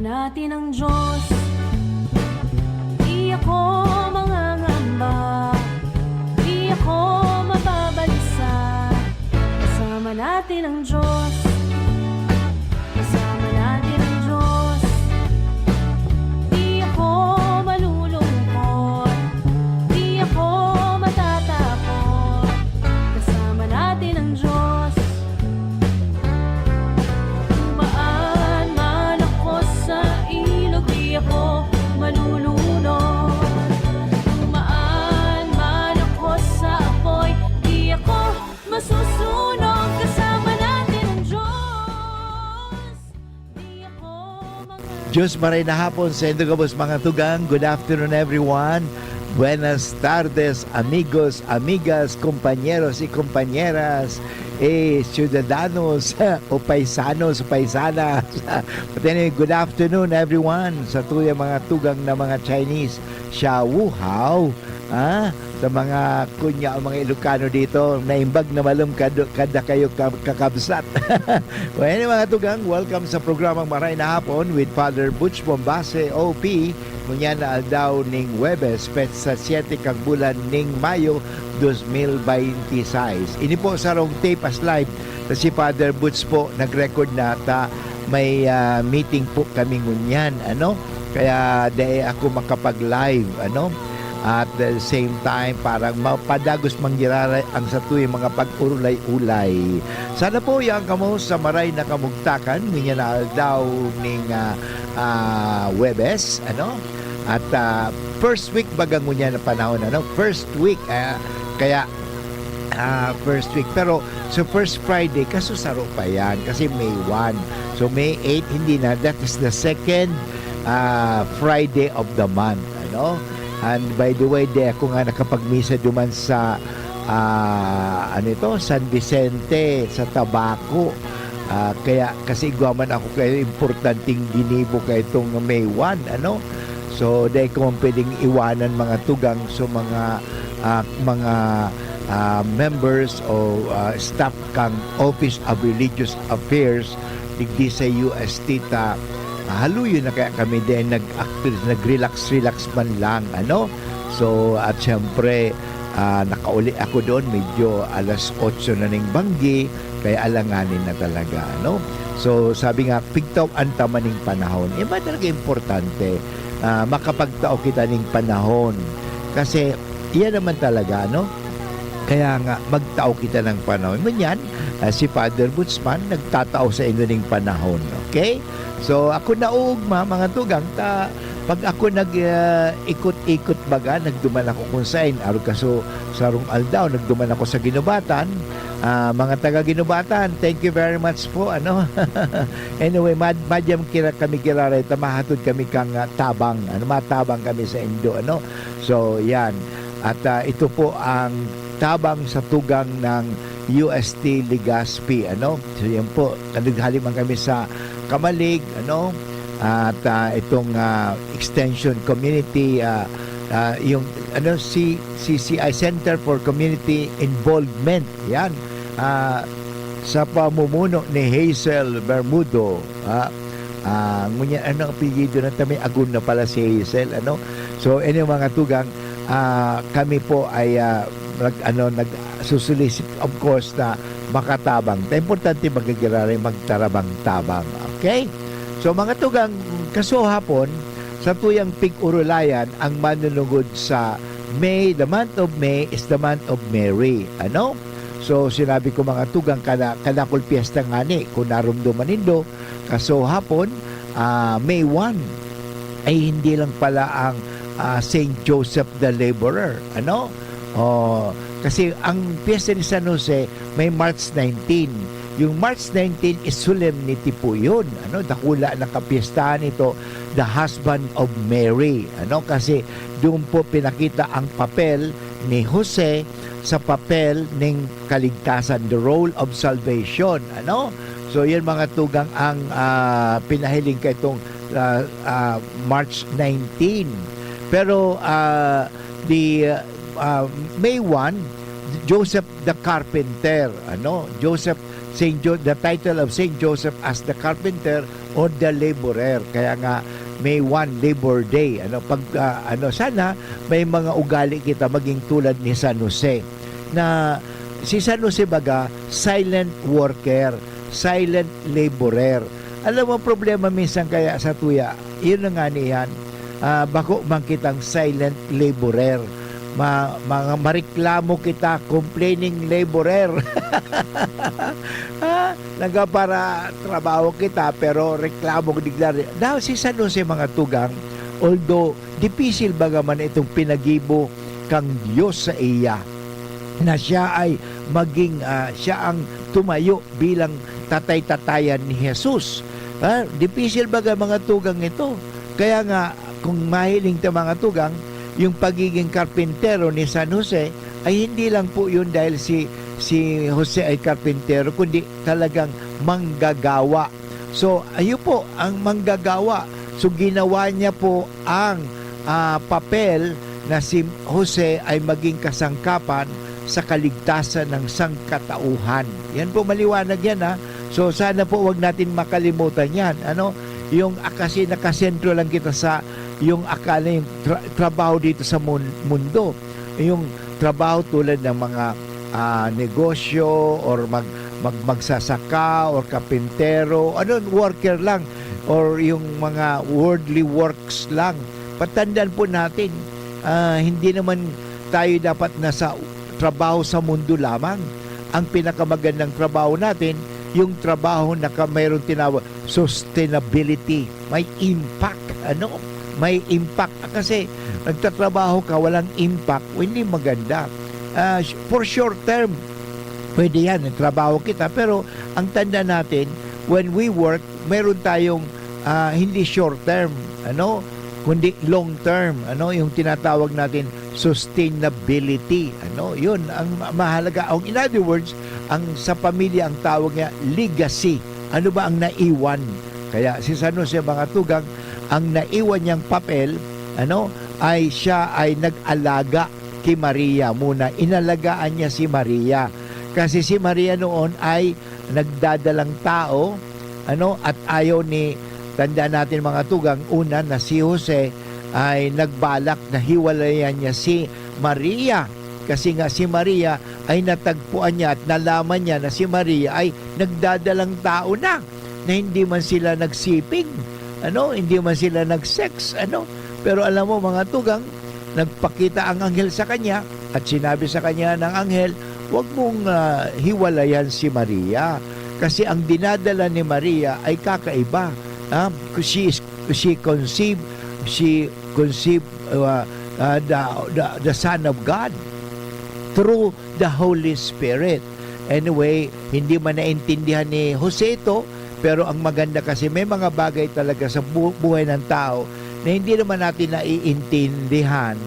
natin ang Diyos. Di ako mangangamba, di ako mababalisa. Kasama natin ang Diyos. Kasama natin ang Diyos. Di ako malulungkot, di ako matatakot. Kasama natin ang Diyos. Tumaan man ako sa ilog, di ako malulunod. Tumaan man ako sa apoy, di ako masusunog. Kasama natin ang Diyos. Di ako Diyos maray na hapon sa Indogabos mga tugang. Good afternoon everyone. Buenas tardes amigos, amigas, compañeros y compañeras, ciudadanos o paisanos, paisanas. But anyway, good afternoon everyone sa tuyang mga tugang na mga Chinese. Xia Wu Hao. Sa mga kunya o mga Ilocano dito, naimbag na malum kada kayo kakabsat. Well, anyway, mga tugang, welcome sa programang Maray na Hapon with Father Butch Bombase, OP. Kunya na aldaw ning Webes, pet sa 7 kag bulan ning Mayo 2026. Ini po sa rong tape as live na si Father Butch po nag-record na ta may meeting po kami ngunyan, kaya dahil ako makapag-live, at the same time parang mapadagos manggirara ang sa tuwing mga pag-urulay-ulay. Sana po yang kamo sa maray na kamugtakan niya na daw ning Webes, at first week bagang niya na panahon, first week, kaya first week, pero so first Friday kaso saro pa yan kasi May 1, so May 8 hindi na, that is the second Friday of the month, And by the way, ako nga nakapagmisa duman sa San Vicente sa Tabaco. Kaya kasi iguaman ako kayo importanteng ginibo kay itong May 1, So dahil ko pwedeng iwanan mga tugang so mga members o staff kang Office of Religious Affairs digdi sa UST ta haluyo na kaya kami din nag-relax man lang, So at syempre nakauli ako doon medyo alas 8 na ning banggi kaya alanganin na talaga, So sabi nga pigtaw ang tamaning panahon, ba talaga importante makapagtao kita ning panahon kasi iyan naman talaga, kaya nga magtao kita ng panahon. Manyan, si Father Butzman nagtatao sa inyo ning panahon. Okay? So ako naugma mga tugang pag ako ikot-ikot baga, nagduman ako kung saan araw kaso sarong aldaw, nagduman ako sa Ginubatan. Mga taga Ginubatan, thank you very much po, Anyway, madyam kami kirara, mahatod kami kang tabang, matabang kami sa Indo, So yan. At ito po ang tabang sa tugang ng UST Legazpi, So yan po, naghaliman kami sa Kamalig, at itong extension community, yung CCI Center for Community Involvement, yan, sa pamumuno ni Hazel Bermudo. Ngunyan, ang apelyido na tamay agun na pala si Hazel, So mga tugang, kami po ay nagsusulisit of course na makatabang. Importante magagirari magtarabang-tabang. Okay? So mga tugang, kaso hapon sa tuyang pig-urulayan ang manunugod sa May, the month of May is the month of Mary. So sinabi ko mga tugang kanakol piyesta nga ni kung narumduman nindo kaso hapon May 1 ay hindi lang pala ang St. Joseph the Laborer, kasi ang piyesta ni San Jose may March 19. Yung March 19 is solemnity po yun, dakula na kapiestahan ito, the husband of Mary, kasi doon po pinakita ang papel ni Jose sa papel ng kaligtasan, the role of salvation, So yan mga tugang ang pinahiling ka itong March 19. Pero the May 1, Joseph the Carpenter, the title of Saint Joseph as the Carpenter or the laborer. Kaya nga may one labor day. Sana may mga ugali kita maging tulad ni San Jose. Na si San Jose baga, silent worker, silent laborer. Alam mo problema minsan kaya sa tuya, yun na nga niyan. Bako man kitang silent laborer. Mga mareklamo kita, complaining laborer. Para trabaho kita pero reklamo digla. Daw si San Jose mga tugang, although difícil bagaman itong pinagibo kang Diyos sa iya, na siya ay maging siya ang tumayo bilang tatay-tatayan ni Jesus. Difícil baga mga tugang ito. Kaya nga kung mahiling ta mga tugang, yung pagiging karpintero ni San Jose ay hindi lang po yun dahil si Jose ay karpintero, kundi talagang manggagawa. So ayun po ang manggagawa. So ginawa niya po ang papel na si Jose ay maging kasangkapan sa kaligtasan ng sangkatauhan. Yan po maliwanag yan ha. So sana po wag natin makalimutan yan. Yung kasi nakasentro lang kita sa yung akala yung trabaho dito sa mundo. Yung trabaho tulad ng mga negosyo or magsasaka or kapintero, worker lang or yung mga worldly works lang. Patandaan po natin, hindi naman tayo dapat nasa trabaho sa mundo lamang. Ang pinakamagandang trabaho natin, yung trabaho na mayroon tinawag sustainability, may impact, may impact. Kasi nagtatrabaho ka, walang impact, hindi maganda. For short term, pwede yan, nagtrabaho kita. Pero ang tanda natin, when we work, meron tayong hindi short term, kundi long term, yung tinatawag natin sustainability. Yun ang mahalaga. In other words, ang sa pamilya ang tawag niya legacy. Ano ba ang naiwan? Kaya si San Jose mga tugang, ang naiwan niyang papel, ay siya ay nag-alaga kay Maria muna. Inalagaan niya si Maria. Kasi si Maria noon ay nagdadalang tao, at ayaw ni, tanda natin mga tugang, una na si Jose ay nagbalak na hiwalayan niya si Maria. Kasi nga si Maria ay natagpuan niya at nalaman niya na si Maria ay nagdadalang tao na hindi man sila nagsiping, hindi man sila nagsex, Pero alam mo mga tugang, nagpakita ang anghel sa kanya at sinabi sa kanya ng anghel, huwag mong hiwalayan si Maria kasi ang dinadala ni Maria ay kakaiba. She conceived the Son of God through the Holy Spirit. Anyway, hindi man naintindihan ni Jose ito, pero ang maganda kasi may mga bagay talaga sa buhay ng tao na hindi naman natin naiintindihan.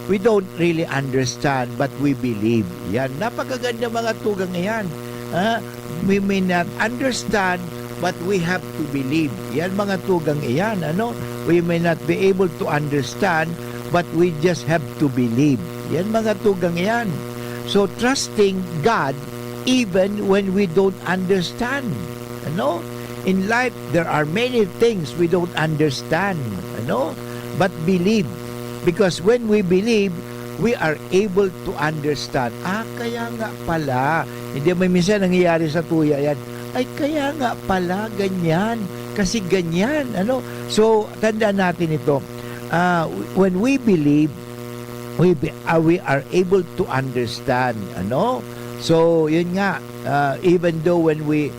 We don't really understand but we believe. Yan, napakaganda mga tugang yan. We may not understand but we have to believe. Yan mga tugang iyan. We may not be able to understand but we just have to believe. Yan mga tugang iyan. So trusting God even when we don't understand. In life, there are many things we don't understand, but believe. Because when we believe, we are able to understand. Kaya nga pala, hindi may minsan nangyayari sa tuya yan, ay kaya nga pala, ganyan, kasi ganyan, So, tandaan natin ito, when we believe, we are able to understand, So, yun nga, even though when we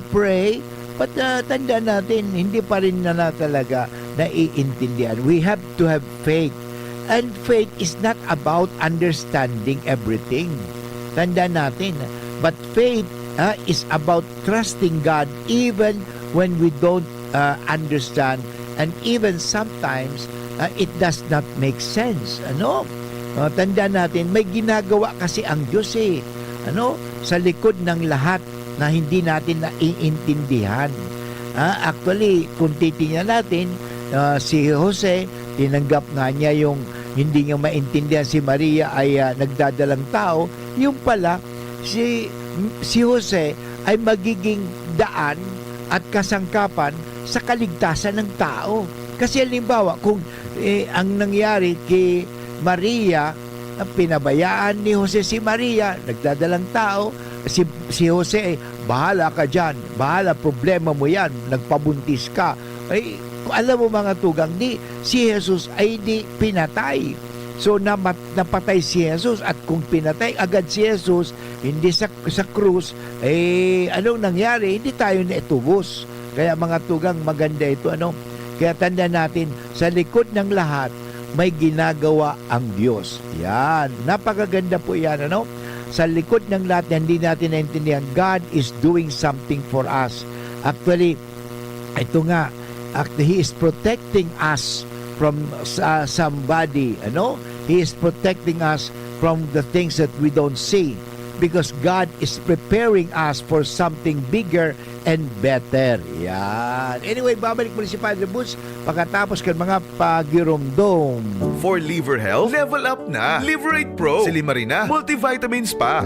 pray, but tandaan natin, hindi pa rin na talaga naiintindihan. We have to have faith. And faith is not about understanding everything. Tandaan natin. But faith is about trusting God even when we don't understand. And even sometimes, it does not make sense. Tandaan natin, may ginagawa kasi ang Diyos sa likod ng lahat na hindi natin naiintindihan. Actually, kung titingnan natin, si Jose, tinanggap nga niya yung hindi niya maintindihan si Maria ay nagdadalang tao. Yung pala, si Jose ay magiging daan at kasangkapan sa kaligtasan ng tao. Kasi halimbawa, kung ang nangyari kay Maria, ang pinabayaan ni Jose si Maria, nagdadalang tao, si Jose, bahala ka dyan, bahala, problema mo yan, nagpabuntis ka. Ay, alam mo mga tugang, si Jesus ay di pinatay. So napatay si Jesus, at kung pinatay agad si Jesus, hindi sa krus, anong nangyari? Hindi tayo naitubos. Kaya mga tugang, maganda ito. Kaya tanda natin, sa likod ng lahat, may ginagawa ang Diyos. Yan. Napakaganda po yan. Sa likod ng lahat na hindi natin naintindihan, God is doing something for us. Actually, ito nga, He is protecting us from somebody. He is protecting us from the things that we don't see, because God is preparing us for something bigger and better. Yan. Anyway, babalik mo si Padre Butch pagkatapos kan mga pagirumdom. For liver health, level up na. Liverate Pro. Si Limarina, multivitamins pa.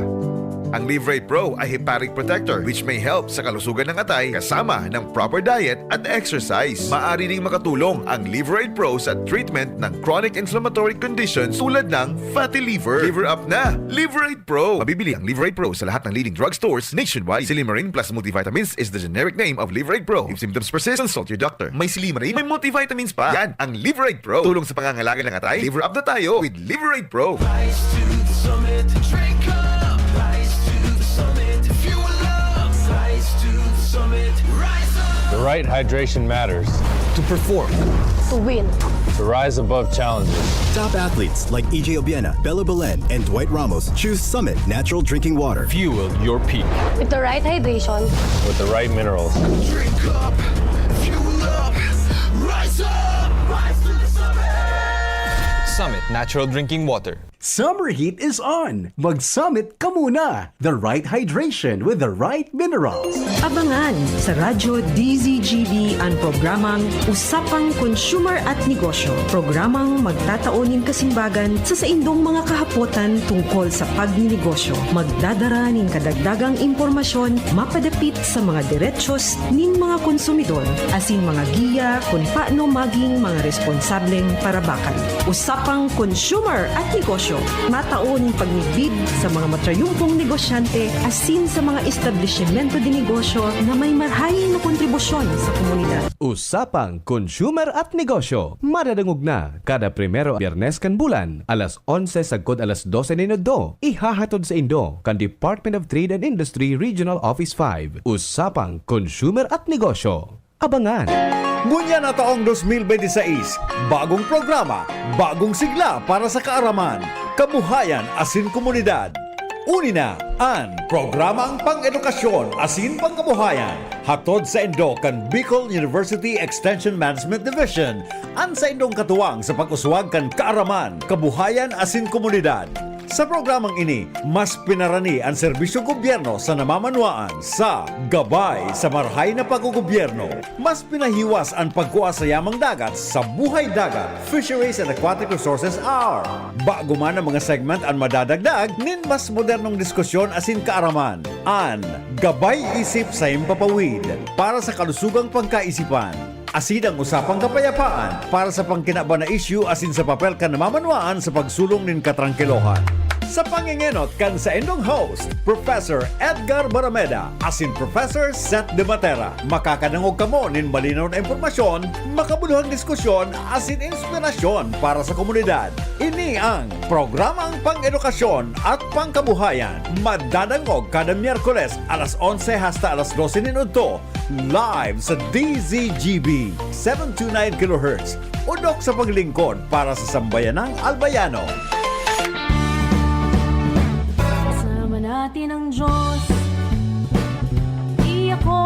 Ang Liverate Pro ay hepatic protector which may help sa kalusugan ng atay kasama ng proper diet at exercise. Maaari ring makatulong ang Liverate Pro sa treatment ng chronic inflammatory conditions tulad ng fatty liver. Liver up na! Liverate Pro! Mabibili ang Liverate Pro sa lahat ng leading drugstores nationwide. Silimarin plus multivitamins is the generic name of Liverate Pro. If symptoms persist, consult your doctor. May Silimarin, may multivitamins pa. Yan ang Liverate Pro. Tulong sa pangangalaga ng atay. Liver up na tayo with Liverate Pro. Rise to the summit, drink up. Rise to the summit, fuel up. Rise to the summit, rise up. The right hydration matters To perform, To win. to rise above challenges. top athletes like EJ Obiena, Bella Belen, and Dwight Ramos choose Summit Natural Drinking Water. Fuel your peak With the right hydration, with the right minerals. Drink up, fuel up, rise up. Rise to the summit. Summit Natural Drinking Water. Summer heat is on. Mag-Summit ka muna. The right hydration with the right minerals. Abangan sa Radyo DZGB ang programang Usapang Consumer at Negosyo. Programang magtataunin kasimbagan sa saindong mga kahapotan tungkol sa pagninegosyo. Magdadara nin kadagdagang impormasyon mapadapit sa mga diretsyon nin mga konsumidor asin mga giya kung paano maging mga responsableng parabakan. Usapang Consumer at Negosyo. Mataon pagnibid sa mga matrayumpong negosyante asin sa mga establishmento de negosyo na may marhayin na kontribusyon sa komunidad. Usapang Consumer at Negosyo. Madadangog na kada primero Biyernes kan bulan, alas 11 sagkod alas 12 minuto. Ihahatod sa Indo kan Department of Trade and Industry Regional Office 5. Usapang Consumer at Negosyo. Abangan! Ngunya na taong 2026, bagong programa, bagong sigla para sa kaaraman, kabuhayan asin komunidad. Uni na ang programang pang-edukasyon asin pangkabuhayan. Hatod sa Indo kan Bicol University Extension Management Division. An sa Indong katuwang sa pag-uswag kan kaaraman, kabuhayan asin komunidad. Sa programang ini, mas pinarani ang serbisyong gobyerno sa namamanwaan sa gabay sa marhay na paggogobyerno. Mas pinahiwas ang pagkuha sa yamang dagat sa Buhay Dagat, Fisheries and Aquatic Resources Hour. Bago man ang mga segment ang madadagdag, nin mas modernong diskusyon asin kaaraman. An Gabay Isip sa Impapawid para sa kalusugang pangkaisipan. Asin ang usapang kapayapaan para sa pangkinaba na issue asin sa papel ka namamanwaan sa pagsulong nin katrangkilohan. Sa pangingenot kan sa indong host, Professor Edgar Barameda asin Professor Seth De Matera. Makakanangog kamo nin malinaw na impormasyon, makabuluhang diskusyon asin inspirasyon para sa komunidad. Ini ang programang pang-edukasyon at pangkabuhayan. Madadangog kada Miyerkules alas 11 hasta alas 12 minuto. Live sa DZGB 729 kHz. Udok sa paglingkod para sa sambayanang Albayano. Kasama natin ang Diyos. Di ako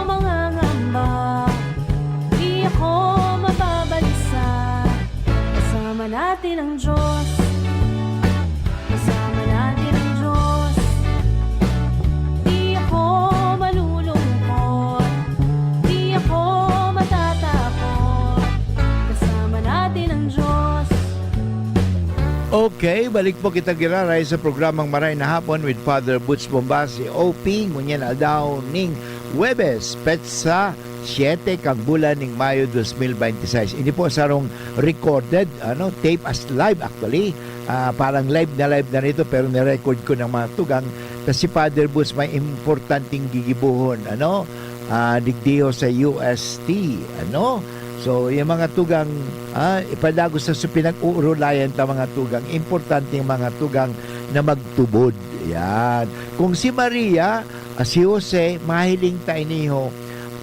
mangangamba, di ako mababalisa. Kasama natin ang Diyos. Kasama natin ang Diyos. Di ako malulungkot, di ako matatakot. Kasama natin ang Diyos. Okay, balik po kita giraray sa programang Maray na Hapon with Father Butch Bombasi, OP, ngunyan aldaw ning Huwebes, petsa 7 kang bulan ng Mayo 2026. Ini po sarong recorded, tape as live actually. Parang live na rito pero ni-record ko ng mga tugang kasi Father Boots may importanteng gigibuhon, digdiho sa UST, So, yung mga tugang, ipadagos sa pinag-uurulayan ta mga tugang, importante yung mga tugang na magtubod. Yan. Kung si Maria, si Jose, mahiling tayo niyo,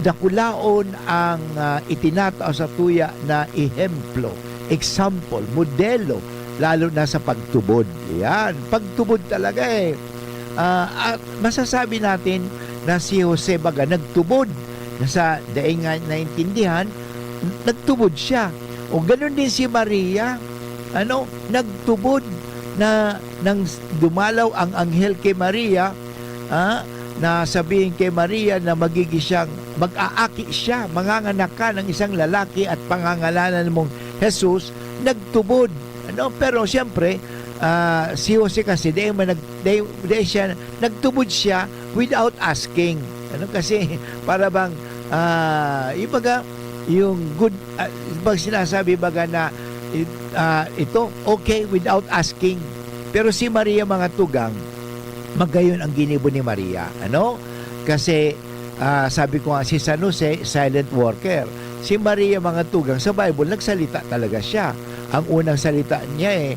dakulaon ang itinatao sa tuya na ehemplo, example, modelo, lalo na sa pagtubod. Yan. Pagtubod talaga at masasabi natin na si Jose baga nagtubod. Nasa daing nga naintindihan, nagtubod siya. O ganoon din si Maria, nagtubod na nang dumalaw ang anghel kay Maria, na sabihin kay Maria na magiging siyang mag-aaki siya, manganganak ka ng isang lalaki at pangangalanan mong Jesus, nagtubod. Pero siyempre, si Jose kasi siya nagtubod siya without asking. Kasi para bang yung good pag sinasabi baga na ito okay without asking. Pero si Maria mga tugang, magayon ang ginibo ni Maria. Kasi sabi ko nga si San Jose silent worker. Si Maria mga tugang sa Bible nagsalita talaga siya. Ang unang salita niya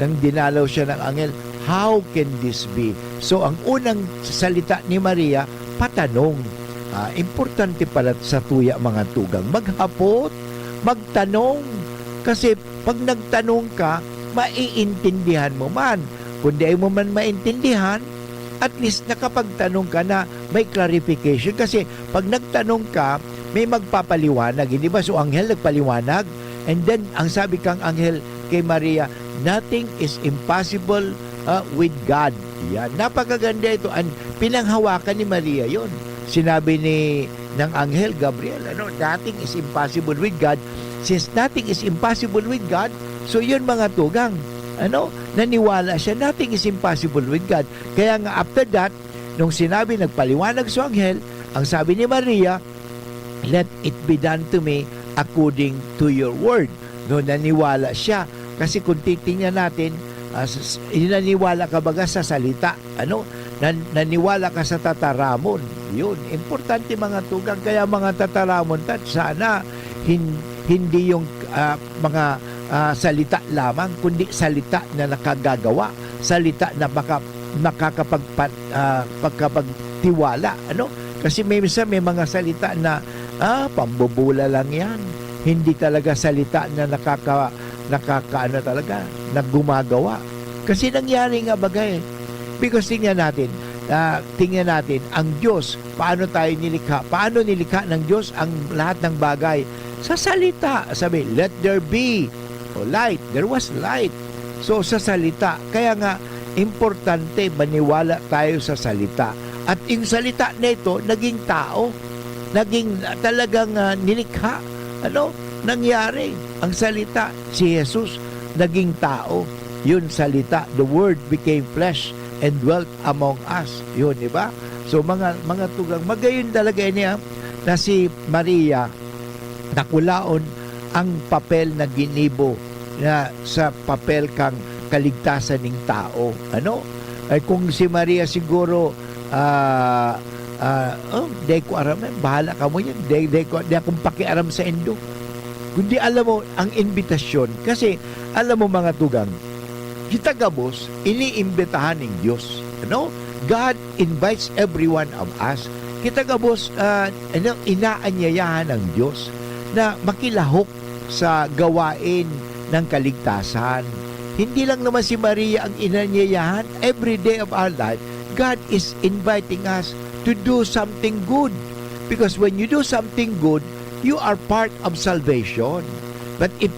nang dinalaw siya ng anghel, how can this be? So ang unang salita ni Maria, patanong. Importante pala sa tuya mga tugang, maghapot, magtanong. Kasi pag nagtanong ka, maiintindihan mo man. Kung di mo man maintindihan, at least nakapagtanong ka na may clarification. Kasi pag nagtanong ka, may magpapaliwanag. Hindi ba? So anghel nagpaliwanag. And then, ang sabi kang anghel kay Maria, nothing is impossible with God. Yan. Napakaganda ito. Pinanghawakan ni Maria yon. Sinabi ng anghel Gabriel, nothing is impossible with God. Since nothing is impossible with God, so yun mga tugang, naniwala siya, nothing is impossible with God. Kaya nga after that, nung sinabi, nagpaliwanag sa anghel, ang sabi ni Maria, let it be done to me according to your word. Naniwala siya. Kasi kung titingnan natin, naniwala ka baga sa salita, naniwala ka sa tataramon. Yun, importante mga tugang. Kaya mga tataramon, sana hindi yung mga salita lamang, kundi salita na nakagagawa, salita na makakapagtiwala. Kasi may mga salita na pambubula lang yan. Hindi talaga salita na talaga, na gumagawa. Kasi nangyari nga bagay. Because tingnan natin, ang Diyos, paano tayo nilikha? Paano nilikha ng Diyos ang lahat ng bagay? Sa salita. Sabi, let there be light. There was light. So, sa salita. Kaya nga, importante maniwala tayo sa salita. At yung salita na ito, naging tao. Naging talagang nilikha. Nangyari? Ang salita, si Jesus, naging tao. Yun salita. The Word became flesh and dwelt among us. Yun, di ba? So, mga tugang, magayon talaga niya na si Maria, nakulaon ang papel na ginibo na sa papel kang kaligtasan ng tao. Kung si Maria siguro, di ko aram, bahala ka mo yan. Di akong pakiaram sa endo. Kundi alam mo, ang invitasyon, kasi alam mo mga tugang, kita gabos, iniimbitahan ng Diyos. God invites every one of us. Kita gabos, inaanyayahan ng Diyos na makilahok sa gawain ng kaligtasan. Hindi lang naman si Maria ang inanyayahan. Every day of our life, God is inviting us to do something good. Because when you do something good, you are part of salvation. But if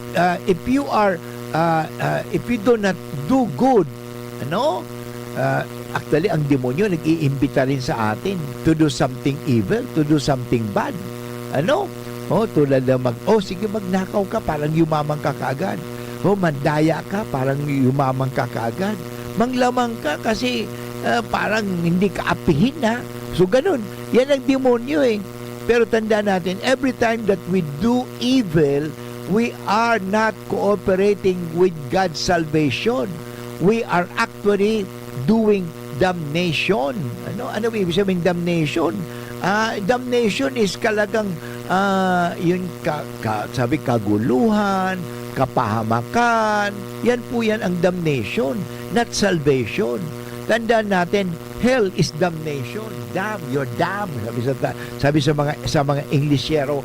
you do not do good, actually ang demonyo nag-iimbita rin sa atin to do something evil, to do something bad. Tulad na sige magnakaw ka, parang yumamang ka kaagad. Mandaya ka, parang yumamang ka kaagad. Manglamang ka kasi parang hindi ka apihin na. So ganun, yan ang demonyo eh. Pero tandaan natin, every time that we do evil, we are not cooperating with God's salvation. We are actually doing damnation. Ano ibig sabihin damnation? Damnation is kalagang yun sabi kaguluhan, kapahamakan. Yan po yan ang damnation, not salvation. Tandaan natin, hell is damnation. Damn, you're damned. Sabi sa mga Englishero,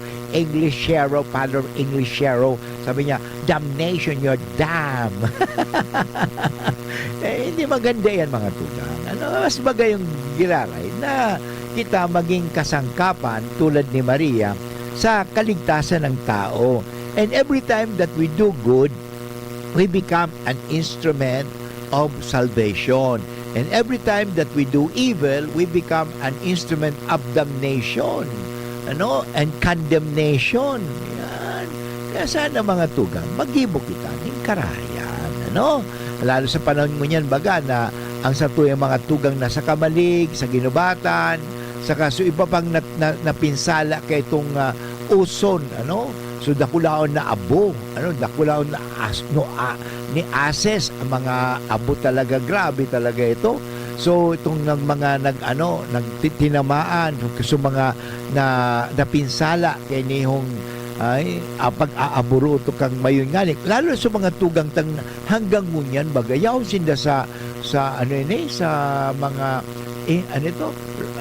father of Englishero, sabi niya, damnation, you're damned. Hindi maganda yan mga tugang. Mas bagay yung giraray na kita maging kasangkapan tulad ni Maria sa kaligtasan ng tao. And every time that we do good, we become an instrument of salvation. And every time that we do evil, we become an instrument of damnation, and condemnation. Yan. Kaya sana mga tugang, mag-ibok kita ng karayan, Lalo sa panahon mo niyan, baga, na ang satuyang mga tugang nasa kamalig, sa ginubatan, saka so iba pang napinsala kay itong uson, So dakulaon na abo, dakulaon na ni ases, ang mga abo talaga, grabe talaga ito. So itong mga nagtinamaan, so mga napinsala kay nihong pag-aaburo to kang mayon ngani, lalo sa mga tugang tang hanggang ngunyan bagayaw sinda sa mga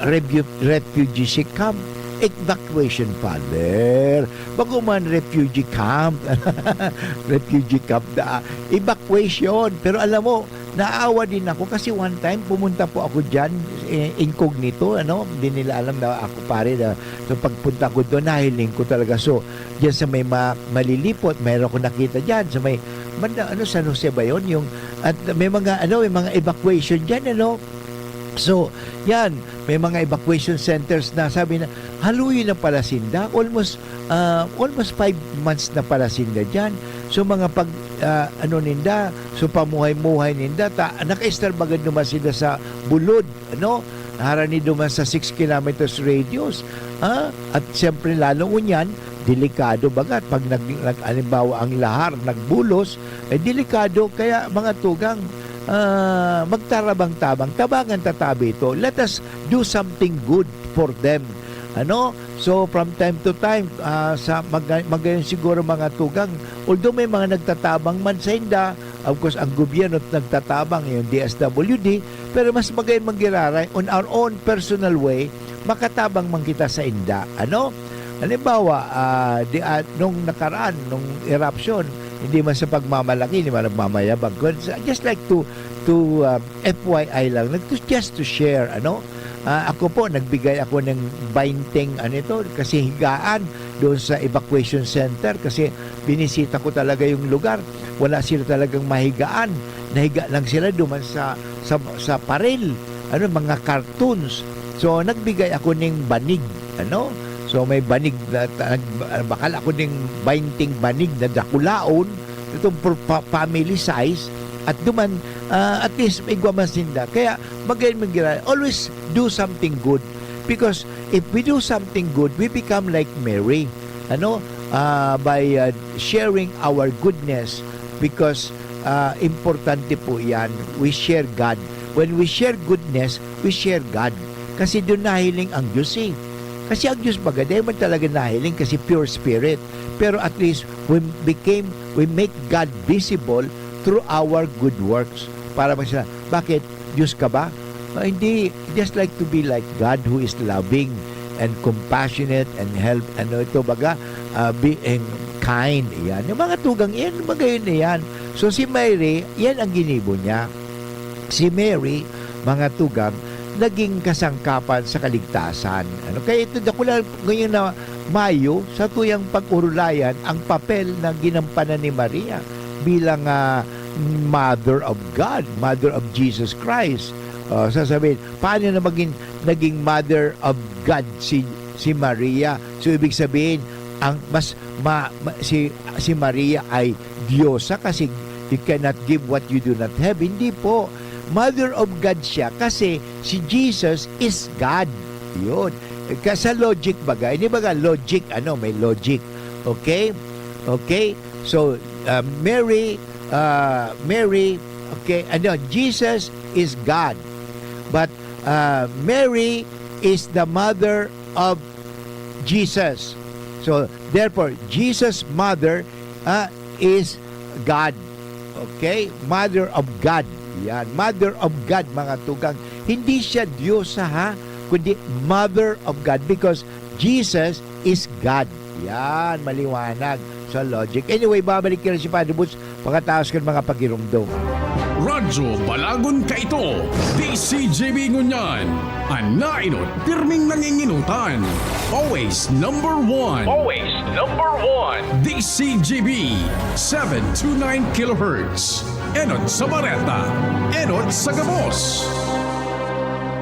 refugee camp, evacuation father, bago man refugee camp evacuation. Pero alam mo, naawa din ako kasi one time pumunta po ako dyan incognito, hindi nila alam na ako pare na. So pagpunta ko doon, nahiling ko talaga. So dyan sa may malilipot, mayroon ko nakita dyan sa may San Jose ba yun? At may mga evacuation dyan, So, yan, may mga evacuation centers na sabi na haluyin na pala sinda, almost 5 months na pala sinda dyan. So mga ninda, so pamuhay-muhay ninda, naka-star bagad naman sila sa bulod, harani naman sa 6 kilometers radius. At siyempre lalo unyan, delikado bagat pag halimbawa ang lahar nagbulos, delikado. Kaya mga tugang, magtarabang-tabang, tabangan tatabi ito. Let us do something good for them. So from time to time, sa magayon siguro mga tugang, although may mga nagtatabang man sa inda, of course ang gobyerno nagtatabang, yung DSWD, pero mas magayon magiraray on our own personal way, makatabang man kita sa inda. Halimbawa, nung nakaraan, nung eruption, hindi man sa pagmamalaki, hindi man nagmamayabang. Just like to FYI lang, just to share, ako po, nagbigay ako ng 20 kasi higaan doon sa evacuation center kasi binisita ko talaga yung lugar. Wala sila talagang mahigaan. Nahiga lang sila doon sa parel, mga cartoons. So, nagbigay ako ng banig, So may banig na bakal ako ng 20 banig na dakulaon, itong family size, at duman at least may gumasinda. Kaya magayon always do something good, because if we do something good, we become like Mary, by sharing our goodness, because importante po yan, we share God. When we share goodness, we share God, kasi doon nahiling ang Diyos Kasi ang Diyos baga, di man talaga nahiling kasi pure spirit. Pero at least, we make God visible through our good works. Para sila, bakit? Diyos ka ba? Hindi. Just like to be like God, who is loving and compassionate and help. Ito baga, being kind. Yan. Yung mga tugang yan, magayon na yan. So si Mary, yan ang ginibo niya. Si Mary, mga tugang, naging kasangkapan sa kaligtasan. Kaya ito, dakula ngayon na Mayo, sa tuyang pag-urulayan, ang papel na ginampanan ni Maria bilang Mother of God, Mother of Jesus Christ. Sasabihin, paano na naging Mother of God si Maria? So, ibig sabihin, si Maria ay Diyosa kasi you cannot give what you do not have. Hindi po. Mother of God siya kasi si Jesus is God. Yun. Sa logic baga, hindi baga logic, may logic. Okay? Okay? So, Mary, okay, Jesus is God. But Mary is the mother of Jesus. So, therefore, Jesus' mother is God. Okay? Mother of God. Yan. Mother of God, mga tugang. Hindi siya Diyos, ha? Kundi Mother of God because Jesus is God. Yan, maliwanag sa logic. Anyway, babalik ka rin si Padre Butch pagkatapos ka mga pagirumdong. Radyo Balagon ka ito, DCGB Ngunyan, anainot, pirming nanginginutan, always number one. Always number one. DCGB, 729 kHz, enot sa Bareta, enot sa Gabos.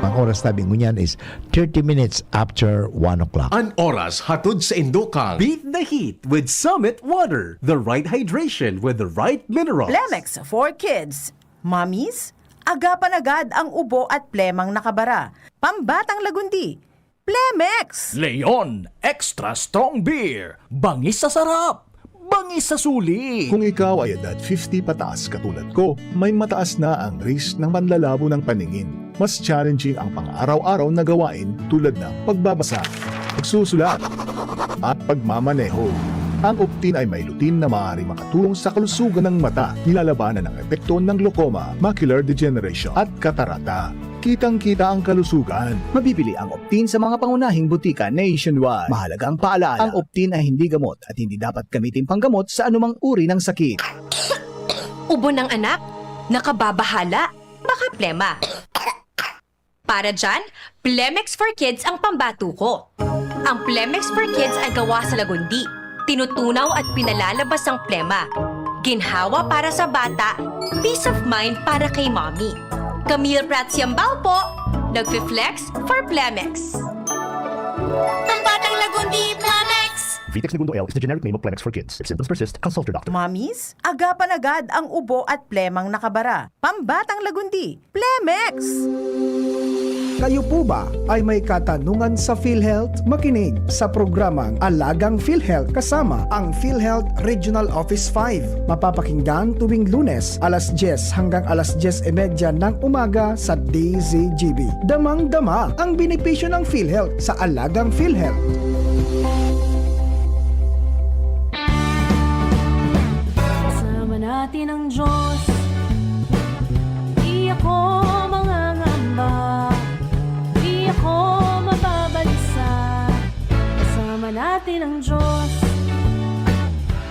Ang oras tabi ngunyan is 30 minutes after 1 o'clock. An oras hatod sa Indokang. Beat the heat with Summit Water. The right hydration with the right minerals. Plemex for kids. Mommies, agapan agad ang ubo at plemang nakabara. Pambatang lagundi. Plemex! Leon Extra Strong Beer. Bangis sa sarap. Bangis sa suli. Kung ikaw ay edad 50 pataas katulad ko, may mataas na ang risk ng panlalabo ng paningin. Mas challenging ang pang-araw-araw na gawain tulad ng pagbabasa, pagsusulat, at pagmamaneho. Ang Optin ay may lutin na maaari makatulong sa kalusugan ng mata, nilalabanan ng epekto ng glaucoma, macular degeneration at katarata. Kitang-kita ang kalusugan. Mabibili ang Optin sa mga pangunahing butika nationwide. Mahalaga ang paalala, ang Optin ay hindi gamot at hindi dapat gamitin panggamot sa anumang uri ng sakit. Ubo ng anak? Nakababahala? Baka plema. Para dyan, Plemex for Kids ang pambato ko. Ang Plemex for Kids ay gawa sa lagundi. Tinutunaw at pinalalabas ang plema. Ginhawa para sa bata, peace of mind para kay mommy. Camille Pratsiambao po, nagfi-flex for Plemex. Pambatang lagundi, Plemex! Vitex Segundo L is the generic name of Plemex for kids. If symptoms persist, consult your doctor. Mommies, agapan agad ang ubo at plemang nakabara. Pambatang lagundi, Plemex! Kayo po ba ay may katanungan sa PhilHealth? Makinig sa programang Alagang PhilHealth kasama ang PhilHealth Regional Office 5. Mapapakinggan tuwing Lunes alas 10 hanggang alas 10:30 ng umaga sa DZGB. Damang-dama ang benepisyo ng PhilHealth sa Alagang PhilHealth. Kasama natin ang Diyos. Di ako mangangamba. Di ako mababalisa. Kasama natin ang Diyos.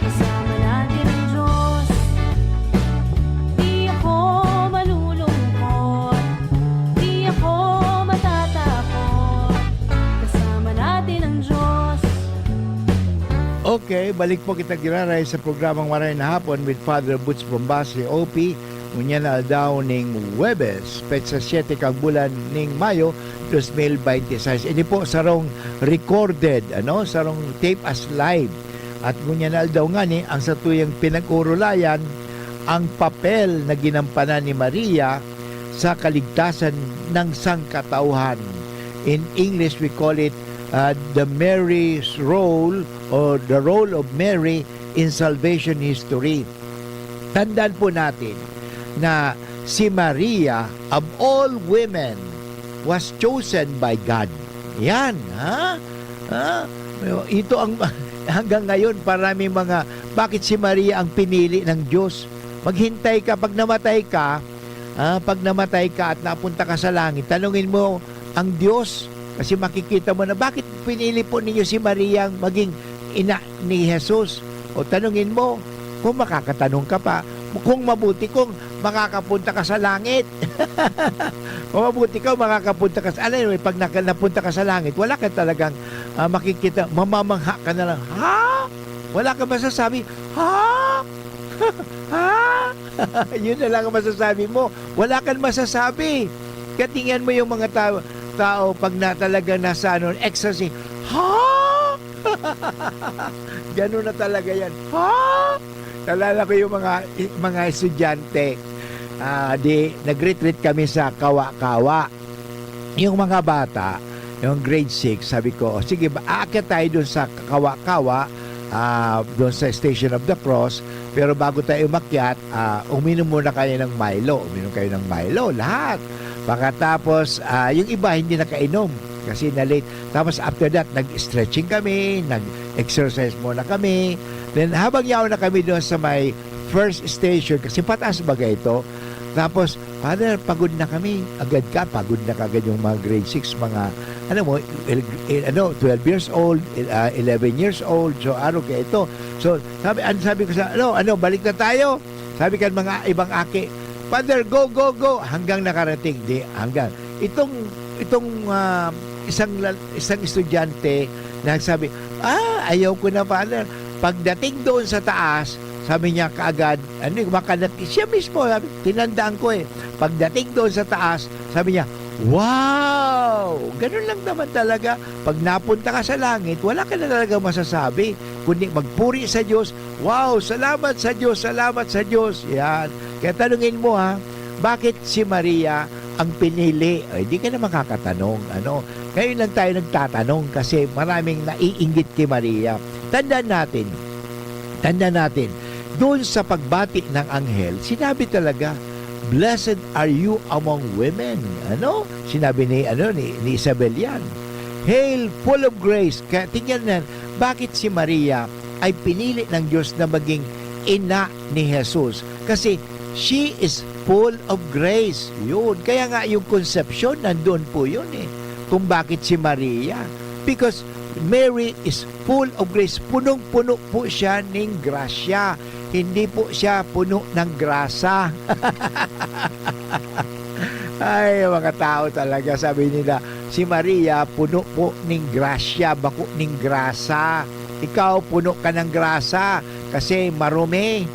Kasama natin ang Diyos. Di ako malulungkot. Di ako matatakot. Kasama natin ang Diyos. Okay, balik po kita giraray sa programang Maray na Hapon with Father Butch Bombasi, OP. Ngunya na daw ning Webes, petsa 7 kang bulan ning Mayo 2026. Ini po sarong recorded, sarong tape as live. At ngunya na daw nga ni ang sa tuyang pinag-urulayan ang papel na ginampanan ni Maria sa kaligtasan ng sangkatauhan. In English we call it the Mary's role or the role of Mary in salvation history. Tandaan po natin na si Maria of all women was chosen by God. Yan, ha? Ito ang hanggang ngayon parami mga bakit si Maria ang pinili ng Diyos? Maghintay ka pag namatay ka at napunta ka sa langit. Tanungin mo ang Diyos kasi makikita mo na bakit pinili po ninyo si Maria ang maging ina ni Jesus. O tanungin mo kung makakatanong ka pa. Kung mabuti kung makakapunta ka sa langit. Kung mabuti ka makakapunta ka sa pag napunta ka sa langit, wala ka talagang makikita, mamamangha ka na lang. Ha? Wala ka masasabi? Ha? Ha? Yun na lang ang masasabi mo. Wala kang masasabi. Katingnan mo yung mga tao pag talaga nasa ecstasy. Ha? Ganun na talaga yan. Ha? Nalala ko yung mga estudyante, nag-retreat kami sa Kawa-Kawa. Yung mga bata, yung grade 6, sabi ko, sige, aakyat tayo doon sa Kawa-Kawa, doon sa Station of the Cross, pero bago tayo umakyat, uminom muna kayo ng Milo. Uminom kayo ng Milo, lahat. Pagkatapos, yung iba hindi nakainom kasi na-late. Tapos after that, nag-stretching kami, nag-exercise muna kami. Then habang yaw na kami doon sa may first station, kasi pataas bagay ito, tapos, Father, pagod na kami. Agad ka, pagod na kagad yung mga grade 6, mga, 12 years old, 11 years old. So, kaya ito. So, sabi ko sa, balik na tayo. Sabi ka mga ibang aki, Father, go, go, go. Hanggang nakarating. Hanggang. Itong isang estudyante na nagsabi, ayaw ko na, Father. Pagdating doon sa taas, sabi niya kaagad, siya mismo, tinandaan ko Pagdating doon sa taas, sabi niya, wow! Ganun lang naman talaga. Pag napunta ka sa langit, wala ka na talaga masasabi, kundi magpuri sa Diyos. Wow! Salamat sa Diyos! Salamat sa Diyos! Yan. Kaya tanungin mo bakit si Maria ang pinili? Hindi ka na makakatanong. Ngayon lang tayo nagtatanong kasi maraming naiinggit kay Maria. Tandaan natin, doon sa pagbati ng anghel, sinabi talaga, blessed are you among women. Sinabi ni Isabel yan. Hail, full of grace. Kaya tingnan na, bakit si Maria ay pinili ng Diyos na maging ina ni Jesus? Kasi she is full of grace. Yun. Kaya nga yung conception, nandun po yun kung bakit si Maria. Because Mary is full of grace. Punong-puno po siya ng grasya. Hindi po siya puno ng grasa. Ay, mga tao talaga. Sabi nila, si Maria puno po ng grasya, bako ng grasa. Ikaw puno ka ng grasa kasi marumi.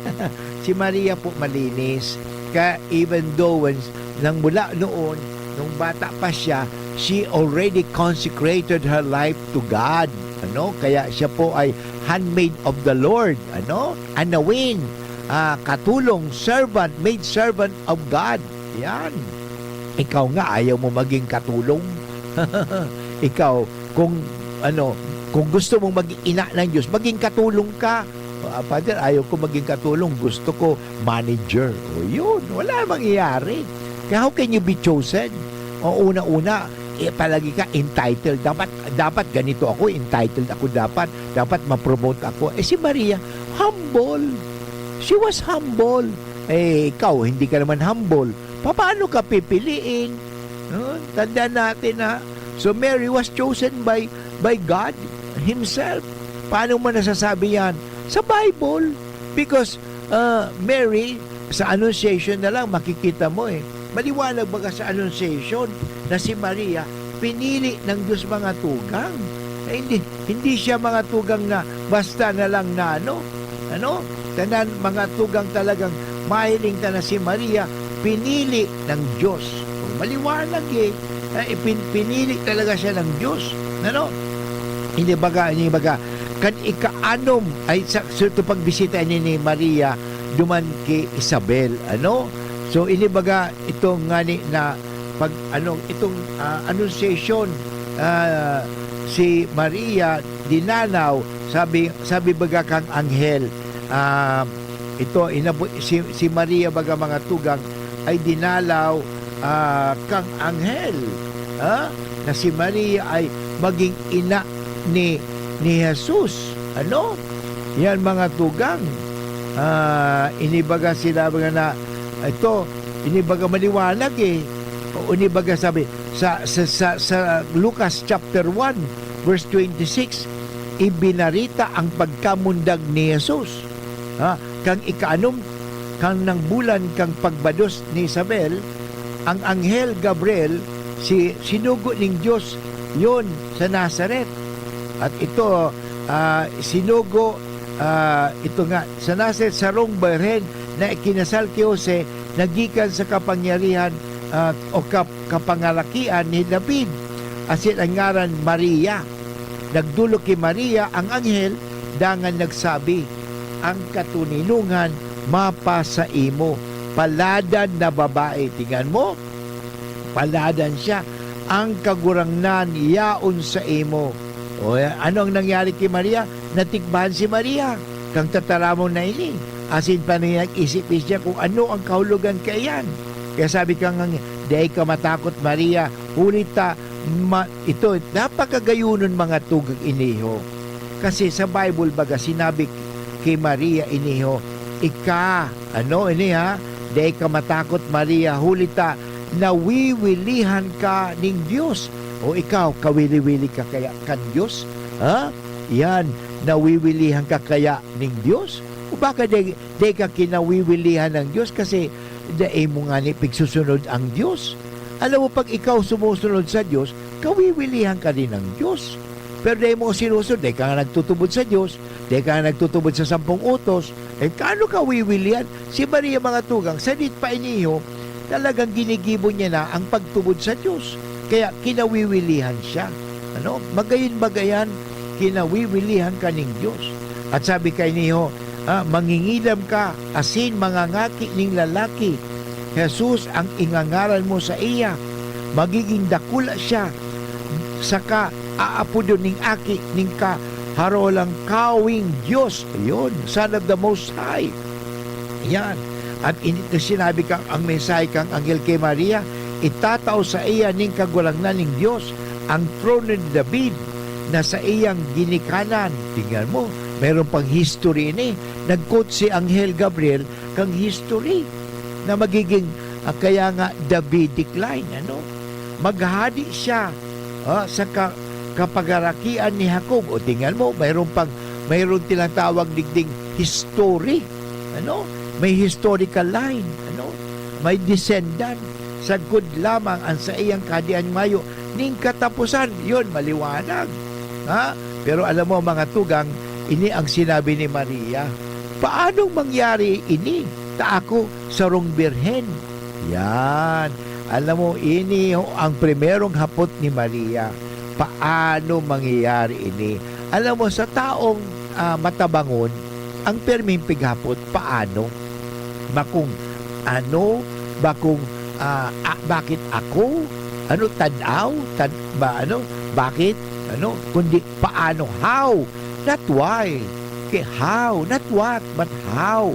Si Maria po malinis. Kaya even though nang mula noon, nung bata pa siya, she already consecrated her life to God. Kaya siya po ay handmaid of the Lord. Anawin, katulong, servant, maid servant of God. Yan. Ikaw nga ayaw mo maging katulong. Ikaw, kung gusto mong maging ina ng Diyos, maging katulong ka. Father, ayaw ko maging katulong, gusto ko manager. Yun, wala mangyayari. Kaya how can you be chosen? O una-una, palagi ka entitled. Dapat ganito ako, entitled ako dapat ma-promote ako. Si Maria, humble. She was humble. Ikaw, hindi ka naman humble. Paano ka pipiliin? Tandaan natin So Mary was chosen by God Himself. Paano mo nasasabi yan? Sa Bible. Because Mary, sa Annunciation na lang, makikita mo maliwanag baga sa Annunciation na si Maria pinili ng Diyos mga tugang. Hindi siya mga tugang na basta na lang na tanan mga tugang talagang mahiling na si Maria pinili ng Diyos. Maliwanag pinili talaga siya ng Diyos. Hindi baga kan ikaanom ay sa pagbisita ni Maria duman kay Isabel. So inibaga itong na pag itong Annunciation, si Maria dinanaw, sabi baga kang anghel, si Maria baga mga tugang ay dinalaw kang anghel na si Maria ay maging ina ni Jesus. Yan mga tugang. Inibaga sila baga na ito, inibaga maliwanag inibaga sabi sa Lucas chapter 1 verse 26, ibinarita ang pagkamundag ni Jesus. Kang ikaanom kang nang bulan kang pagbados ni Isabel, ang anghel Gabriel sinugo ng Diyos yon sa Nazaret. At ito sinugo ito nga sa Nazaret sa rong Birhen na ikinasal kay Jose, nagikan sa kapangyarihan o kapangalakian ni David. Asin ang ngaran Maria. Nagdulo kay Maria ang anghel, dangan nagsabi, ang katuninungan mapa sa imo, paladan na babae. Tingnan mo, paladan siya. ang kagurangnan yaon sa imo. O ano ang nangyari kay Maria? Natikbahan si Maria. Kang tataramon na ini. Asin pa niya isip siya kung ano ang kahulugan kayan. Kaya sabi ka nga, di ka matakot Maria, hulita, ito, napakagayunon mga tugag iniho. Kasi sa Bible baga sinabi kay Maria iniho, ini ha, di ka matakot Maria, hulita, nawiwilihan ka ning Diyos. O ikaw, kawili-wili ka kaya kan Diyos? Ha? Yan, nawiwilihan ka kaya ning Diyos? O baka di ka kinawiwilihan ng Diyos kasi dahil mo nga ni pigsusunod ang Diyos. Alam mo, pag ikaw sumusunod sa Diyos, kawiwilihan ka din ng Diyos. Pero dahil mo sinusunod, dahil ka nga nagtutubod sa Diyos, dahil ka nga nagtutubod sa 10 utos, kano kawiwilihan? Si Maria mga tugang, sa dit pa iniho, talagang ginigibo niya na ang pagtubod sa Diyos. Kaya kinawiwilihan siya. Magayon-bagayan, kinawiwilihan ka ng Diyos. At sabi kay niyo, mangingidam ka, asin mangangaki ning lalaki. Jesus ang ingangaran mo sa iya. Magiging dakula siya. Saka aapudo ning aki ning ka harolang kawing Diyos. Ayun, Son of the Most High. Yan. At sinabi kang ang mensahe kang anghel kay Maria, itatao sa iya ning kagulangnan ning Diyos ang trono ni David na sa iyang ginikanan. Tingnan mo, meron pang history ni. Nag-quote si Anghel Gabriel kang history na magiging kaya nga Davidic line. Maghahadi siya sa kapagarakian ni Jacob. O tingnan mo, mayroon tinatawag digding history. May historical line. May descendant. Sagod lamang ang sa iyang kadian mayo ning katapusan. Yun, maliwanag. Pero alam mo mga tugang, ini ang sinabi ni Maria. Paano mangyari ini? Ta ako sarong birhen. Yan. Alam mo, ini ang primerong hapot ni Maria. Paano mangyayari ini? Alam mo, sa taong matabangon, ang perming pighapot, paano? Bakung ano? Bakung bakit ako? Tanaw? Bakit? Kundi paano? How? Not why. Okay, how? Not what, but how.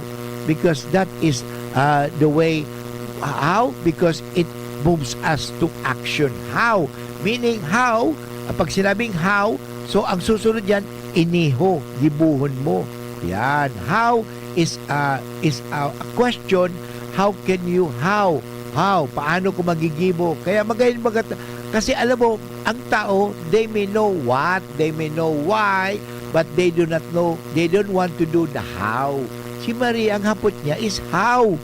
Because that is the way. How? Because it moves us to action. How? Meaning how? Pag sinabing how, so ang susunod yan, iniho, gibuhon mo. Yan. How is a question. How can you? How? Paano ko magigibo? Kaya magayon kasi alam mo, ang tao, they may know what, they may know why, but they do not know, they don't want to do the how. Si Maria, ang hapot niya is how.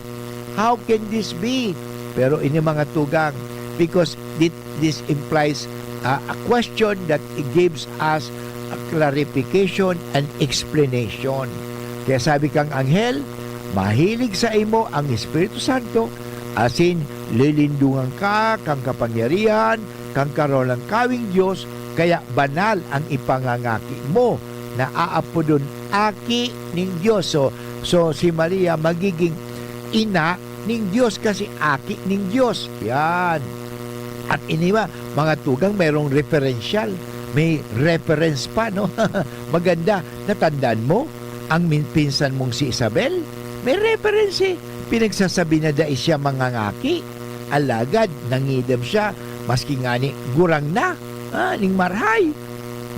How can this be? Pero ini mga tugang, because this implies a question that gives us a clarification and explanation. Kaya sabi kang anghel, mahilig sa imo ang Espiritu Santo, asin lilindungan ka kang kapangyarihan, kang karon ng kawing Diyos, kaya banal ang ipangangaki mo na aapodon aki ning Diyos. So si Maria magiging ina ning Diyos kasi aki ning Diyos. Yan. At iniba, mga tugang mayroong referential. May reference pa, no? Maganda. Natandaan mo, ang pinsan mong si Isabel, may reference eh. Pinagsasabi na dahil siya mangangaki. Alagad, nangidam siya. Maski nga ni gurang na, ning marhay.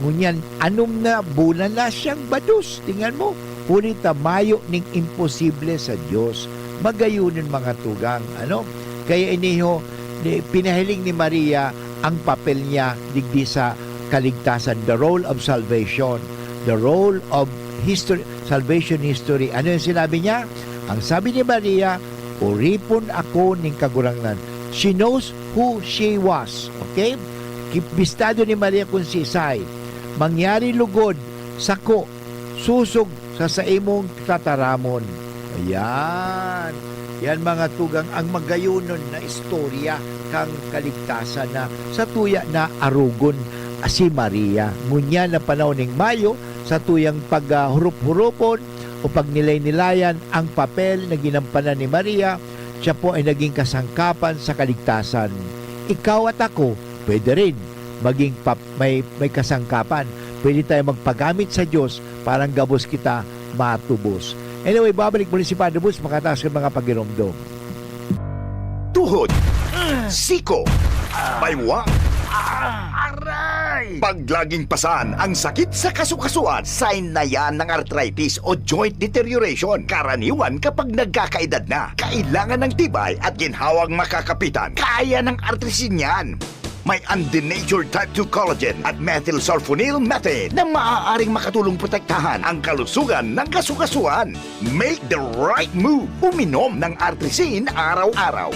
Ngunyan, anom na bulan na siyang badus. Tingnan mo, punit mayo ning imposible sa Diyos. Magayunin mga tugang. Kaya iniho, pinahiling ni Maria ang papel niya digdi sa kaligtasan. The role of salvation. The role of history, salvation history. Ano yung sinabi niya? Ang sabi ni Maria, uripon ako ning kagurangnan. She knows who she was. Okay? Bistado ni Maria kung si Isay. Mangyari lugod, sako, susog sa imong tataramon. Ayan. Yan mga tugang ang magayunon na istorya kang kaligtasan na sa tuya na arugon si Maria. Ngunya na panahon ng Mayo, sa tuyang paghurup-hurupon o pagnilay-nilayan ang papel na ginampanan ni Maria, siya po ay naging kasangkapan sa kaligtasan. Ikaw at ako pwede rin maging may kasangkapan. Pwede tayo magpagamit sa Diyos parang gabos kita matubos. Anyway, babalik muli si Father Butch makataas ng mga pagiromdom. Tuhod, siko, baywang, aray! Pag laging pasan ang sakit sa kasukasuan, sign na yan ng arthritis o joint deterioration. Karaniwan kapag nagkakaedad na, kailangan ng tibay at ginhawang makakapitan. Kaya ng artrisin yan. May undenatured type 2 collagen at methylsulfonyl methane na maaaring makatulong protektahan ang kalusugan ng kasukasuan. Make the right move. Uminom ng artrisin araw-araw.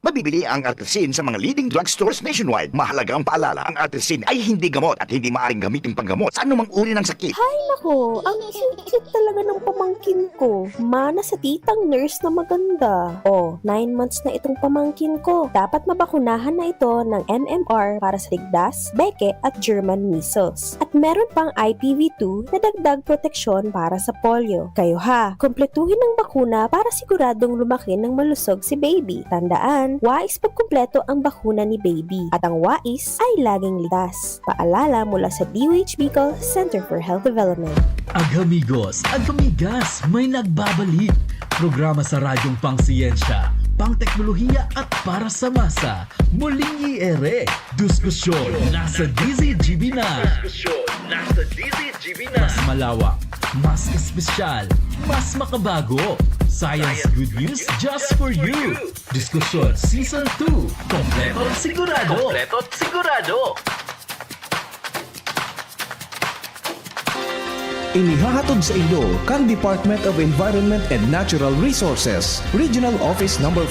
Mabibili ang artrisin sa mga leading drugstores nationwide. Mahalaga ang paalala, ang artrisin ay hindi gamot at hindi maaaring gamitin panggamot sa anumang uri ng sakit. Hay nako, ang cute talaga ng pamangkin ko. Mana sa titang nurse na maganda. 9 months na itong pamangkin ko. Dapat mabakunahan na ito ng MMR para sa ligdas, beke at German measles. At meron pang IPV2 na dagdag proteksyon para sa polio. Kayo ha, kumpletuhin ng bakuna para siguradong lumaki ng malusog si baby. Tandaan, wais pagkumpleto ang bakuna ni baby at ang wais ay laging ligtas. Paalala mula sa DOH Bicol Center for Health Development. Agamigos, agamigas, may nagbabalik. Programa sa radyong pangsiyensya, pangteknolohiya at para sa masa. Muling iere, diskusyon nasa DZGB na. Mas malawak, mas espesyal, mas makabago. Science good news just for you. Diskusyon Season 2. Kompleto at sigurado. Inihahatod sa inyo kang Department of Environment and Natural Resources, Regional Office No. 5,